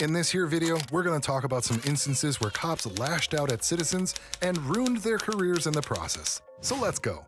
In this here video, we're going to talk about some instances where cops lashed out at citizens and ruined their careers in the process. So let's go.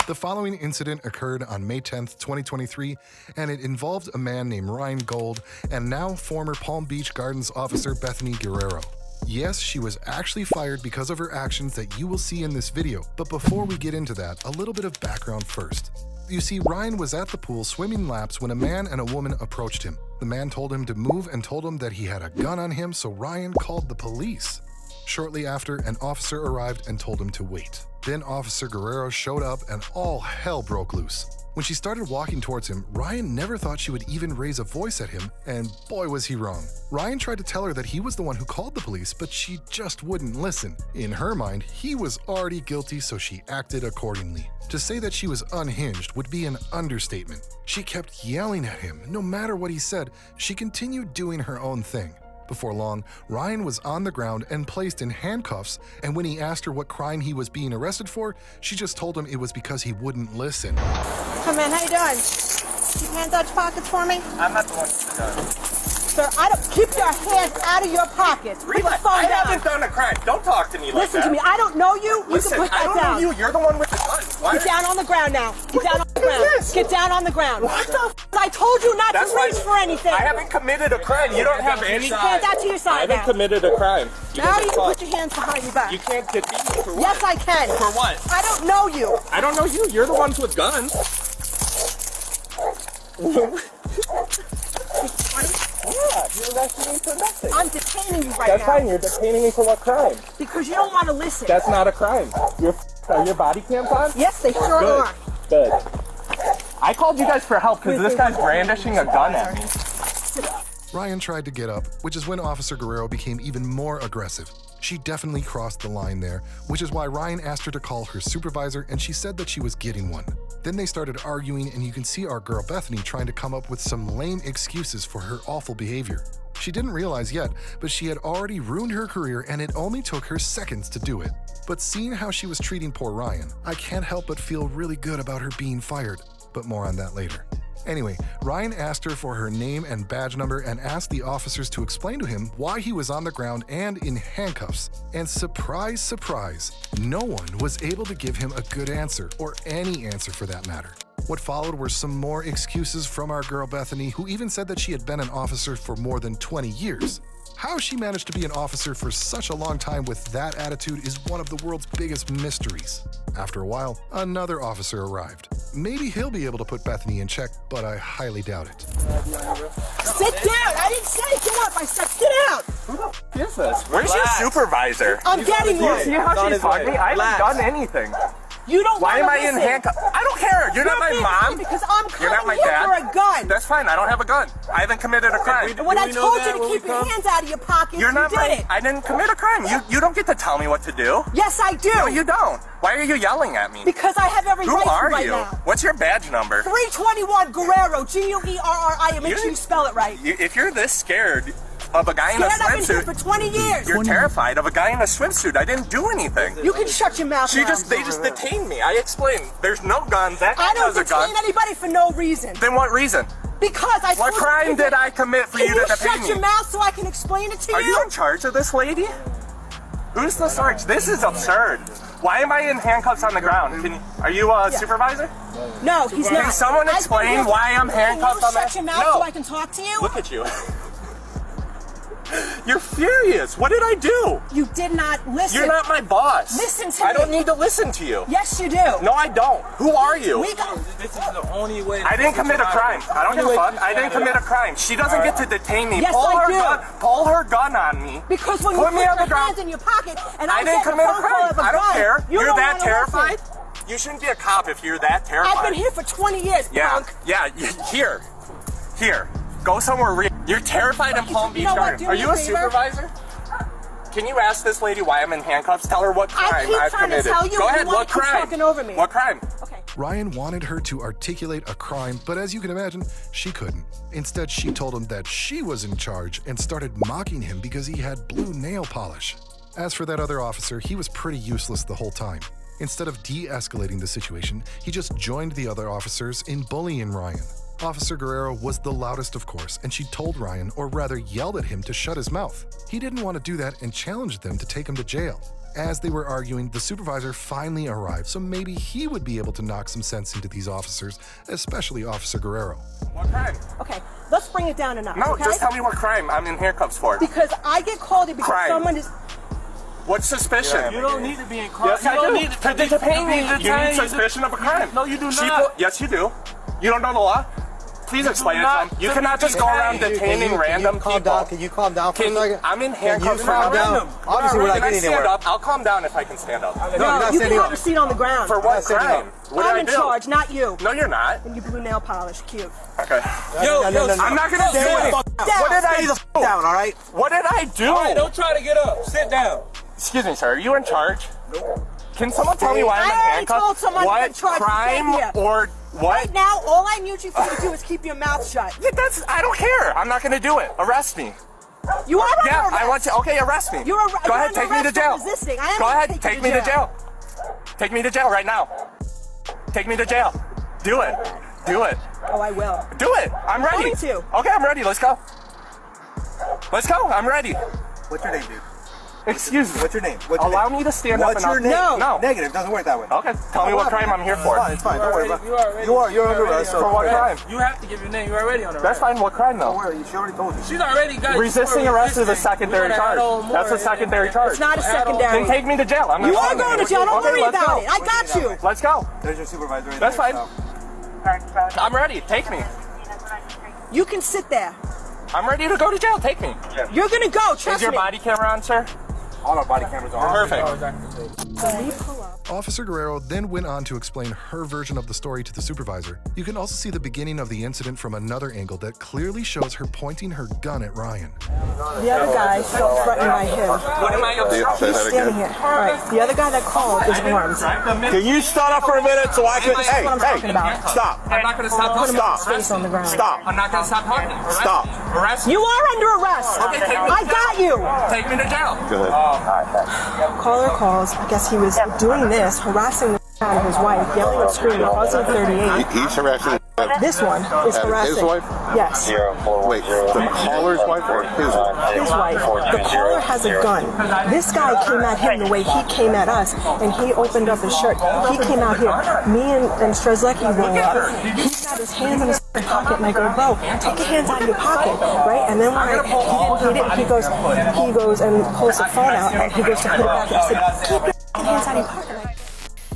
The following incident occurred on May 10th, 2023, and it involved a man named Ryan Gold and now former Palm Beach Gardens officer Bethany Guerrero. Yes, she was actually fired because of her actions that you will see in this video, but before we get into that, a little bit of background first. You see, Ryan was at the pool swimming laps when a man and a woman approached him. The man told him to move and told him that he had a gun on him, so Ryan called the police. Shortly after, an officer arrived and told him to wait. Then Officer Guerrero showed up and all hell broke loose. When she started walking towards him, Ryan never thought she would even raise a voice at him, and boy was he wrong. Ryan tried to tell her that he was the one who called the police, but she just wouldn't listen. In her mind, he was already guilty, so she acted accordingly. To say that she was unhinged would be an understatement. She kept yelling at him. No matter what he said, she continued doing her own thing. Before long, Ryan was on the ground and placed in handcuffs, and when he asked her what crime he was being arrested for, she just told him it was because he wouldn't listen. Come in, how you doing? Keep your hands out your pockets for me. I'm not the one who's done. Sir, I don't keep your hands out of your pockets. Put the phone I down. haven't done a crime. Don't talk to me like Listen that. to me. I don't know you. Listen, you can put I that don't down. know you. You're the one with the gun. Why Get down on the ground now. Get down on the ground. this? Get down on the ground. What the I told you not That's to reach why- for anything. I haven't committed a crime. You don't have any. Hands out to your I side haven't now. committed a crime. Now you can put your hands behind your back. You can't get me for what? Yes, I can. For what? I don't know you. I don't know you. You're the ones with guns. Yeah, you're arresting me for nothing. I'm detaining you right That's now. fine. You're detaining me for what crime? Because you don't want to listen. That's not a crime. Are your body cams on? Yes, they sure Good. are. Good. I called you guys for help because this guy's brandishing a gun at me. Ryan tried to get up, which is when Officer Guerrero became even more aggressive. She definitely crossed the line there, which is why Ryan asked her to call her supervisor, and she said that she was getting one. Then they started arguing, and you can see our girl Bethany trying to come up with some lame excuses for her awful behavior. She didn't realize yet, but she had already ruined her career, and it only took her seconds to do it. But seeing how she was treating poor Ryan, I can't help but feel really good about her being fired, but more on that later. Anyway, Ryan asked her for her name and badge number and asked the officers to explain to him why he was on the ground and in handcuffs. And surprise, surprise, no one was able to give him a good answer, or any answer for that matter. What followed were some more excuses from our girl Bethany, who even said that she had been an officer for more than 20 years. How she managed to be an officer for such a long time with that attitude is one of the world's biggest mysteries. After a while, another officer arrived. Maybe he'll be able to put Bethany in check, but I highly doubt it. Sit down. I didn't say get up. I said sit down. Who the f*** is this? Where's your supervisor? I'm getting You one. see how she's talking to me? I haven't done anything. You don't Why am wanna I in listen. handcuffs? I don't care. You're not my being mom. mean Because I'm You're not coming my here dad. for a gun. That's fine. I don't have a gun. I haven't committed a crime. And when I told you to keep your hands out of your pockets, You're not you did my. it. I didn't commit a crime. You don't get to tell me what to do. Yes, I do. No, you don't. Why are you yelling at me? Because I have every Who right to are right you? now. What's your badge number? 321 Guerrero, Guerri. Make sure you spell it right. If you're this scared of a guy in a Scared, I've been here swimsuit, for 20 years. you're terrified of a guy in a swimsuit. I didn't do anything. You can shut your mouth now. They just detained me. I explained. There's no gun. That guy I don't has a gun. detain anybody for no reason. Then what reason? Because I What told crime you did I commit for you to Can you detain shut your me? mouth so I can explain it to Are you? you in charge of this lady? Who's the search? This is absurd. Why am I in handcuffs on the ground? Are you a supervisor? No, he's not. Can someone I've been explain here- why I'm handcuffed on Can you the shut your mouth No. so I can talk to you? Look at you. You're furious. What did I do? You did not listen. You're not my boss. Listen to I me. don't need to listen to you. Yes, you do. No, I don't. Who are you? We got. This is the only way. I didn't commit a crime. I don't give a fuck. I didn't commit a crime. She doesn't get to detain me. Yes, I do. Pull her gun on me. Because when you Put put me your on the ground. hands in your pocket and I I'm didn't getting commit a phone call crime. of a I don't gun, care. you You're don't that wanna terrified? listen. You shouldn't be a cop if you're that terrified. I've been here for 20 years, Yeah, punk. yeah. Here. Go somewhere real. You're terrified in Palm Beach know what? Gardens. Do Are me you a a favor. supervisor? Can you ask this lady why I'm in handcuffs? Tell her what crime I keep I've trying to committed. tell you, Go and ahead. you wanna What keep crime? talking over me. What crime? Okay. Ryan wanted her to articulate a crime, but as you can imagine, she couldn't. Instead, she told him that she was in charge and started mocking him because he had blue nail polish. As for that other officer, he was pretty useless the whole time. Instead of de-escalating the situation, he just joined the other officers in bullying Ryan. Officer Guerrero was the loudest, of course, and she told Ryan, or rather yelled at him, to shut his mouth. He didn't want to do that and challenged them to take him to jail. As they were arguing, the supervisor finally arrived, so maybe he would be able to knock some sense into these officers, especially Officer Guerrero. What crime? Okay, let's bring it down a notch. No, okay? just tell me what crime I'm in handcuffs for. Because I get called in because Crime. someone is. What's suspicion? You don't need to be in crime. Yes, I do. To detain me, you detain need suspicion of a crime. No, you do not. Yes, you do. You don't know the law? Please explain it to them. You cannot just go around detaining random people. Can you calm down for a second? I'm in handcuffs. Can you calm down? Obviously, we're not getting stand anywhere. up. I'll calm down if I can stand up. No, you're No, not you standing can up. have a seat on the ground. For what not standing crime? up. What did I'm I in do? charge, not you. No, you're not. And you blue nail polish, cute. Okay. Yo, No, I'm not gonna do it. What did I do? Down, all right? What did I do? All right, don't try to get up. Sit down. Excuse me, sir. Are you in charge? No. Can someone tell me why I'm in I already handcuffs? told someone what in charge to crime get here. or what? Right now, all I need you to do is keep your mouth shut. Yeah, I don't care. I'm not gonna do it. Arrest me. You are under Yeah, arrest. I want you. Okay, arrest me. You're Go you're ahead, under take me to arrest for jail. resisting. I am Go gonna ahead, take take you me to jail. Take me to jail right now. Take me to jail. Do it. Do it. Oh, I will. Do it. I'm ready. going to. Okay, I'm ready. Let's go. Let's go. I'm ready. What's your name, dude? Excuse me. What's your name? What's your Allow name? me to stand up What's and your name? No. No. Negative. Doesn't work that way. Okay. Tell me what crime I'm here for. It's fine. Don't worry about it. You're under arrest. For what crime? You have to give your name. You're already on the That's fine. What crime Don't though? worry. She already told you. She's already got Resisting arrest is a secondary charge. That's a secondary charge. It's not a secondary. Then take me to jail. I'm You not are going to jail. Don't Okay, worry let's about go. it. I got you. Let's go. There's your supervisor right That's there. fine. I'm ready. Take me. You can sit there. I'm ready to go to jail. Take me. You're going to go. Is Trust your me. body camera on, sir? All our body cameras are on. Perfect. When we pull up. Officer Guerrero then went on to explain her version of the story to the supervisor. You can also see the beginning of the incident from another angle that clearly shows her pointing her gun at Ryan. The other guy felt threatened by him. What am I He's standing here. All right. The other guy that called is armed. Can you stop up for a minute so I can? That's what I'm talking about. Stop. I'm not going to stop Put him talking. on space on the ground. Stop. I'm not going to stop talking. Arrest Stop. me. Arrest me. You are under arrest. Okay, take me. I got you. Take me to jail. Caller calls. I guess he was doing this, harassing the out of his wife, yelling and screaming, causing 38. He's harassing This one is harassing. his wife? Yes. Wait, the caller's wife or his wife? His wife. The caller has a gun. This guy came at him the way he came at us, and he opened up his shirt. He came out here. Me and Strzelecki roll up. He's got his hands in his pocket, and I go, bro, take your hands out of your pocket, right? And then when he goes and pulls the phone out, and he goes to put it back. I said, keep your hands out of your pocket.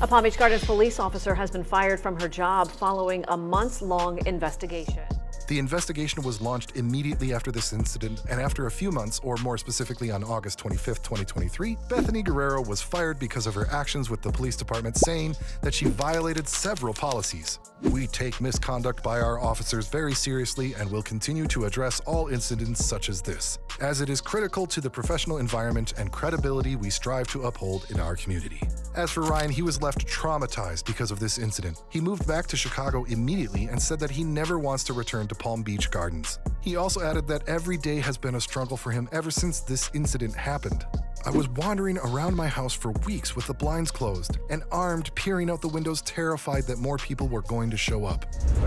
A Palm Beach Gardens police officer has been fired from her job following a months-long investigation. The investigation was launched immediately after this incident, and after a few months, or more specifically on August 25, 2023, Bethany Guerrero was fired because of her actions with the police department, saying that she violated several policies. We take misconduct by our officers very seriously and will continue to address all incidents such as this, as it is critical to the professional environment and credibility we strive to uphold in our community. As for Ryan, he was left traumatized because of this incident. He moved back to Chicago immediately and said that he never wants to return to Palm Beach Gardens. He also added that every day has been a struggle for him ever since this incident happened. I was wandering around my house for weeks with the blinds closed and armed, peering out the windows, terrified that more people were going to show up.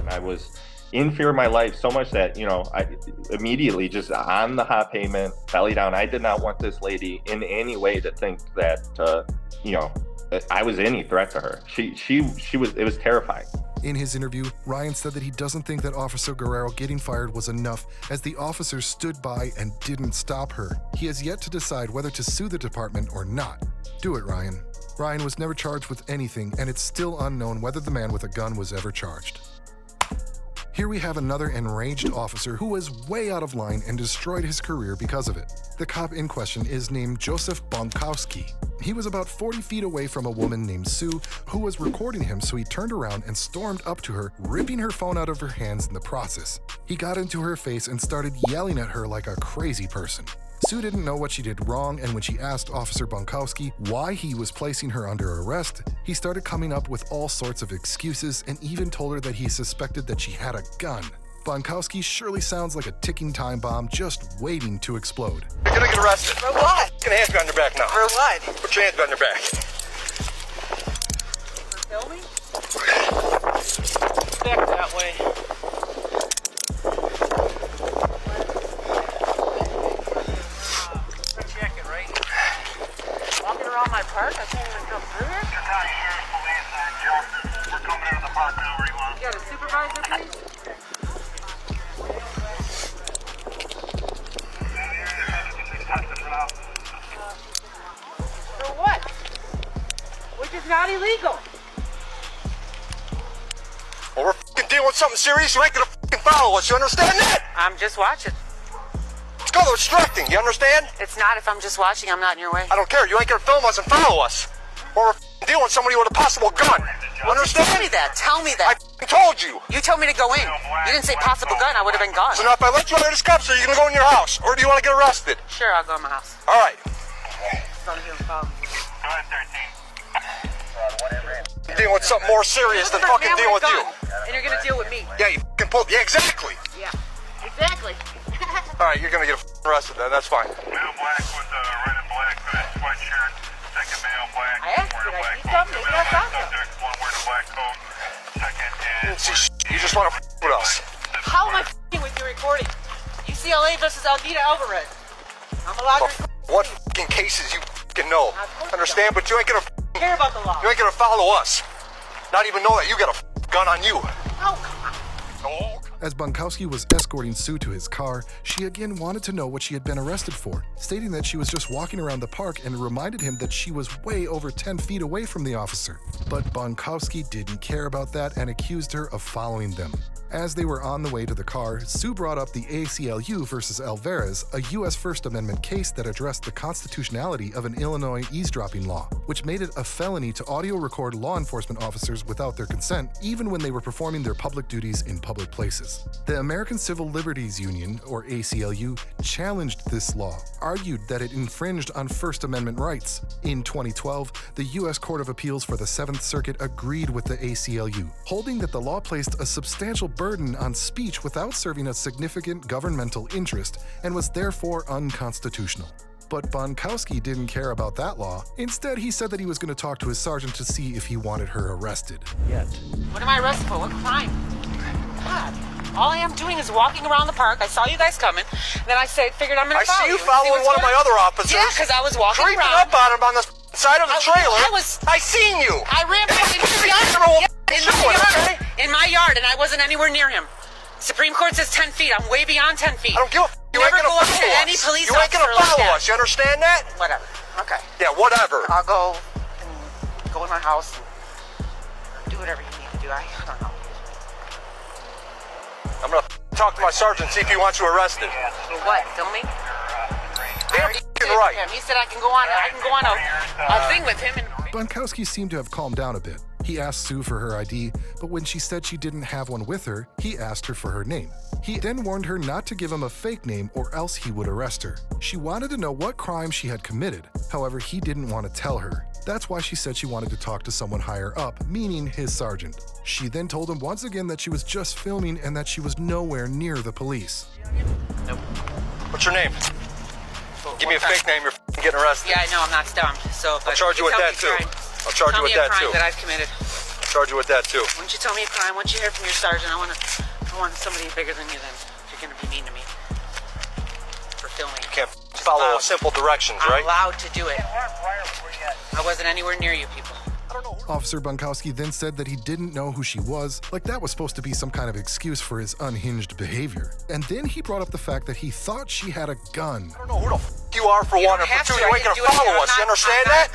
I was in fear of my life so much that, I immediately just on the hot pavement, belly down. I did not want this lady in any way to think that, I was any threat to her. It was terrifying. In his interview, Ryan said that he doesn't think that Officer Guerrero getting fired was enough, as the officers stood by and didn't stop her. He has yet to decide whether to sue the department or not. Do it, Ryan. Ryan was never charged with anything, and it's still unknown whether the man with a gun was ever charged. Here we have another enraged officer who was way out of line and destroyed his career because of it. The cop in question is named Joseph Bonkowski. He was about 40 feet away from a woman named Sue who was recording him, so he turned around and stormed up to her, ripping her phone out of her hands in the process. He got into her face and started yelling at her like a crazy person. Sue didn't know what she did wrong, and when she asked Officer Bonkowski why he was placing her under arrest, he started coming up with all sorts of excuses and even told her that he suspected that she had a gun. Bonkowski surely sounds like a ticking time bomb just waiting to explode. You're gonna get arrested. For what? Get your hands behind your back now. For what? Put your hands behind your back. Filming? Back that way. not illegal. Well, we're fucking dealing with something serious. You ain't gonna fucking follow us. You understand that? I'm just watching. It's called obstructing. You understand? It's not if I'm just watching. I'm not in your way. I don't care. You ain't gonna film us and follow us. Or we're fucking dealing with somebody with a possible gun. Understand? Tell me that. Tell me I that. fucking told you. You told me to go in. You didn't say possible gun. I would have been gone. So now if I let you under this cuffs, are you gonna go in your house? Or do you want to get arrested? Sure, I'll go in my house. All right. I'm dealing with something more serious than fucking dealing with you. And you're gonna deal with me. Yeah, you fucking pull. Yeah, exactly. Yeah. Exactly. All right, you're gonna get arrested then. That's fine. Male black with red and black sweatshirt. Second male black. I asked, did I see something? Maybe I saw something. Subject, one wearing a black coat. Second is. See, you just want to with us. How am I f***ing with your recording? UCLA versus Almeida Alvarez. I'm allowed to record. What fucking cases you fucking know? Understand? But you ain't gonna Care about the law. you ain't gonna follow us. Not even know that you got a gun on you. Oh, come on. As Bunkowski was escorting Sue to his car, she again wanted to know what she had been arrested for, stating that she was just walking around the park and reminded him that she was way over 10 feet away from the officer. But Bunkowski didn't care about that and accused her of following them. As they were on the way to the car, Sue brought up the ACLU versus Alvarez, a U.S. First Amendment case that addressed the constitutionality of an Illinois eavesdropping law, which made it a felony to audio record law enforcement officers without their consent, even when they were performing their public duties in public places. The American Civil Liberties Union, or ACLU, challenged this law, argued that it infringed on First Amendment rights. In 2012, the U.S. Court of Appeals for the 7th Circuit agreed with the ACLU, holding that the law placed a substantial burden on speech without serving a significant governmental interest and was therefore unconstitutional. But Bunkowski didn't care about that law. Instead, he said that he was going to talk to his sergeant to see if he wanted her arrested. What am I arrested for? What crime? God. All I am doing is walking around the park. I saw you guys coming. Then I figured I'm going I to follow see you and following what's one of going my on. other officers. Yeah, because I was walking creeping around. up on him on the side of the trailer. I seen you. I ran back in his yard. In my yard, and I wasn't anywhere near him. Supreme Court says 10 feet. I'm way beyond 10 feet. I don't give a you Never ain't gonna go up follow to us. any police You ain't gonna officer like follow that. us. You understand that? Whatever. Okay. Yeah, whatever. I'll go and go in my house and do whatever you need to do. I don't know. I'm gonna talk to my sergeant, see if he wants you arrested. For what? Film me? Damn fucking right. He said I can go on a thing with him. And Bunkowski seemed to have calmed down a bit. He asked Sue for her ID, but when she said she didn't have one with her, he asked her for her name. He then warned her not to give him a fake name or else he would arrest her. She wanted to know what crime she had committed. However, he didn't want to tell her. That's why she said she wanted to talk to someone higher up, meaning his sergeant. She then told him once again that she was just filming and that she was nowhere near the police. Nope. What's your name? Give me a fake name, you're getting arrested. Yeah, I know, I'm not dumb. So I'll charge you with that too. I'll charge you with that too. Tell me a crime that I've committed. I'll charge you with that too. Why don't you tell me a crime? Once you hear from your sergeant, I want somebody bigger than you then. If you're gonna be mean to me. For filming. You can't follow simple directions, right? I'm allowed to do it. I wasn't anywhere near you people. Officer Bunkowski then said that he didn't know who she was, like that was supposed to be some kind of excuse for his unhinged behavior. And then he brought up the fact that he thought she had a gun. I don't know who the f you are for one, and for two, you ain't gonna follow us. You understand that?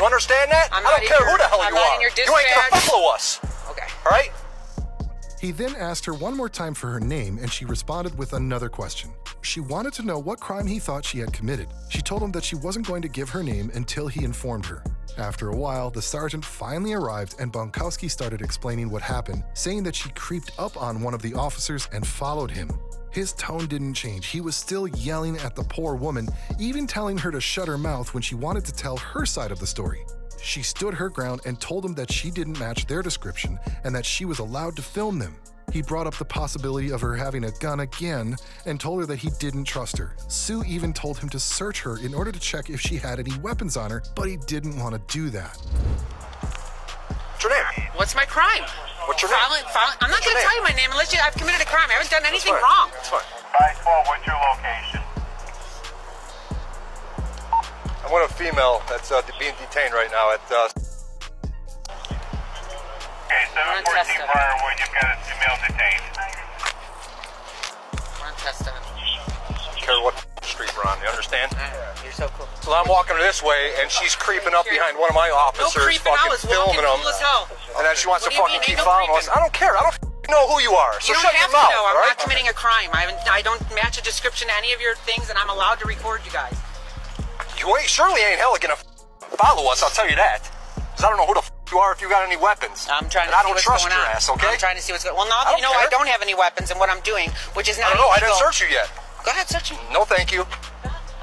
You understand that? I don't care who the hell you are. You ain't gonna follow us. Okay. All right? He then asked her one more time for her name, and she responded with another question. She wanted to know what crime he thought she had committed. She told him that she wasn't going to give her name until he informed her. After a while, the sergeant finally arrived and Bunkowski started explaining what happened, saying that she creeped up on one of the officers and followed him. His tone didn't change. He was still yelling at the poor woman, even telling her to shut her mouth when she wanted to tell her side of the story. She stood her ground and told him that she didn't match their description and that she was allowed to film them. He brought up the possibility of her having a gun again and told her that he didn't trust her. Sue even told him to search her in order to check if she had any weapons on her, but he didn't want to do that. What's your name? What's my crime? What's your name? I'm not going to tell you my name unless I've committed a crime. I haven't done anything That's wrong. That's fine. 5-4, what's your location? I want a female that's being detained right now at Okay, 714 Briarwood, you've got a female detained. We're on test time. I don't care what street we're on, you understand? understand? You're so cool. So I'm walking her this way, and she's creeping up behind one of my officers, creeping, I fucking was walking filming them. cool as hell. And then she wants to What do you fucking mean? keep Ain't no following us. creeping. I don't care. I don't know who you are. So You shut don't your have mouth, to know. I'm all right? not committing a crime. I don't match a description to any of your things, and I'm allowed to record you guys. You surely ain't hell gonna follow us, I'll tell you that. Because I don't know who the you are if you got any weapons. I'm trying to and I see don't what's trust going your on. ass, okay? I'm trying to see what's going on. Well, now I that you know I care. don't have any weapons and what I'm doing, which is not I don't know. I illegal. didn't search you yet. Go ahead, search me. No, thank you.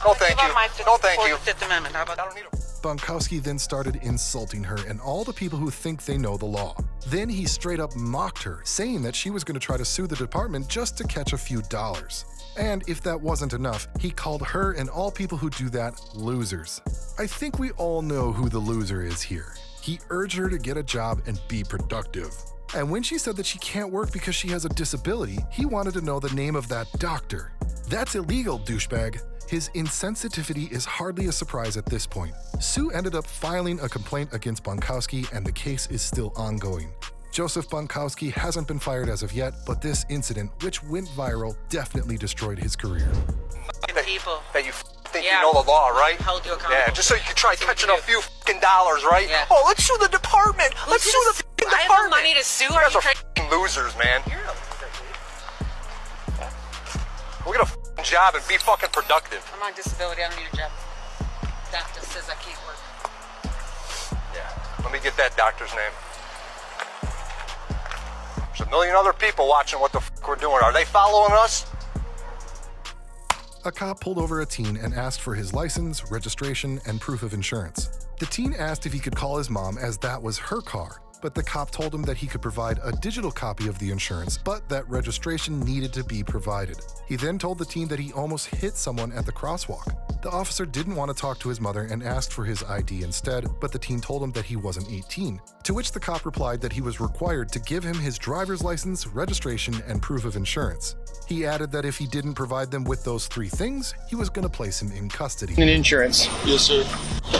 No, thank you. No, thank you. Fifth Amendment. How about that? I don't need a... Bonkowski then started insulting her and all the people who think they know the law. Then he straight up mocked her, saying that she was going to try to sue the department just to catch a few dollars. And if that wasn't enough, he called her and all people who do that losers. I think we all know who the loser is here. He urged her to get a job and be productive. And when she said that she can't work because she has a disability, he wanted to know the name of that doctor. That's illegal, douchebag. His insensitivity is hardly a surprise at this point. Sue ended up filing a complaint against Bonkowski, and the case is still ongoing. Joseph Bonkowski hasn't been fired as of yet, but this incident, which went viral, definitely destroyed his career. People. That you think you know the law, right? Hold you accountable. Yeah, just so you can try catching a few fucking dollars, right? Yeah. Oh, let's sue the department. Let's sue the fucking I department. have no money to sue. You Are guys you are crazy? fucking losers, man. You're a loser, dude. We'll get a fucking job and be fucking productive. I'm on disability. I don't need a job. Doctor says I can't work. Yeah. Let me get that doctor's name. There's a million other people watching what the fuck we're doing. Are they following us? A cop pulled over a teen and asked for his license, registration, and proof of insurance. The teen asked if he could call his mom as that was her car, but the cop told him that he could provide a digital copy of the insurance, but that registration needed to be provided. He then told the teen that he almost hit someone at the crosswalk. The officer didn't want to talk to his mother and asked for his ID instead, but the teen told him that he wasn't 18, to which the cop replied that he was required to give him his driver's license, registration, and proof of insurance. He added that if he didn't provide them with those three things, he was going to place him in custody. An insurance. Yes, sir.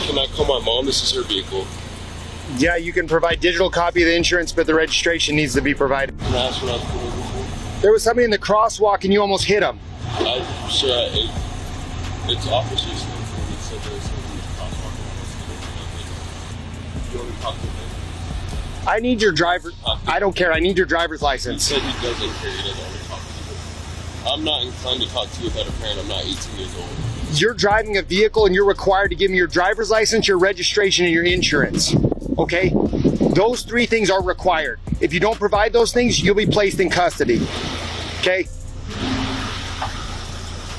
Can I call my mom? This is her vehicle. Yeah, you can provide digital copy of the insurance, but the registration needs to be provided. Can I ask what I'm doing before? There was somebody in the crosswalk and you almost hit him. It's officers. It said there's somebody in the crosswalk and you only talk to him. I need your driver. I don't care. I need your driver's He license. said he doesn't care. He doesn't only talk to people. I'm not inclined to talk to you without a parent. I'm not 18 years old. You're driving a vehicle and you're required to give me your driver's license, your registration, and your insurance. Okay? Those three things are required. If you don't provide those things, you'll be placed in custody. Okay?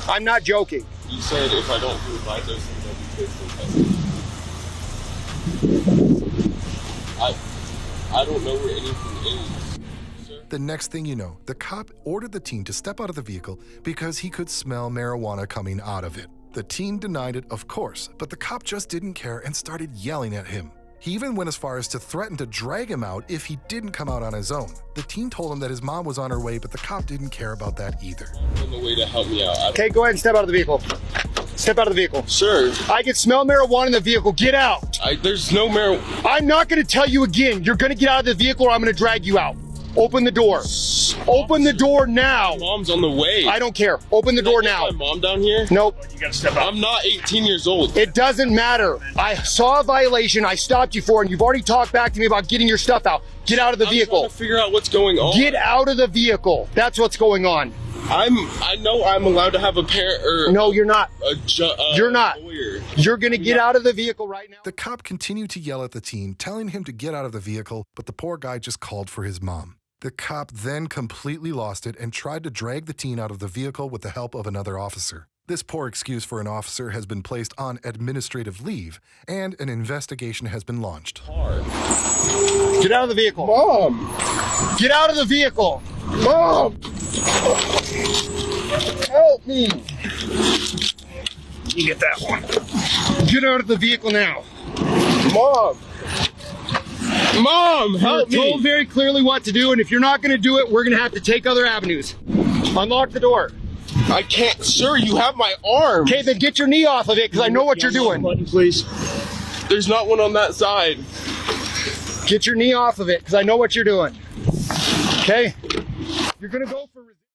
I'm not joking. You said if I don't provide those things, I'll be placed in custody. I don't know where anything is. Sir? The next thing you know, the cop ordered the teen to step out of the vehicle because he could smell marijuana coming out of it. The teen denied it, of course, but the cop just didn't care and started yelling at him. He even went as far as to threaten to drag him out if he didn't come out on his own. The teen told him that his mom was on her way, but the cop didn't care about that either. On the way to help me out. Okay, go ahead and step out of the vehicle. Step out of the vehicle. Sir. I can smell marijuana in the vehicle. Get out. There's no marijuana. I'm not going to tell you again. You're going to get out of the vehicle or I'm going to drag you out. Open the door. Open the door now. My mom's on the way. I don't care. Open the door now. My mom down here? Nope. You gotta step out. I'm not 18 years old. It doesn't matter. I saw a violation. I stopped you for it, and you've already talked back to me about getting your stuff out. Get out of the vehicle. I'm trying to figure out what's going on. Get out of the vehicle. That's what's going on. I know I'm allowed to have a parent or... No, you're not. You're not. Lawyer. You're going to get out of the vehicle right now. The cop continued to yell at the teen, telling him to get out of the vehicle, but the poor guy just called for his mom. The cop then completely lost it and tried to drag the teen out of the vehicle with the help of another officer. This poor excuse for an officer has been placed on administrative leave, and an investigation has been launched. Get out of the vehicle. Mom! Get out of the vehicle. Mom! Help me. You get that one. Get out of the vehicle now. Mom! Mom, help me! You're told very clearly what to do, and if you're not going to do it, we're going to have to take other avenues. Unlock the door. I can't, sir. You have my arm. Okay, then get your knee off of it, because I know what you're doing. Button, please. There's not one on that side. Get your knee off of it, because I know what you're doing. Okay? You're going to go for resistance.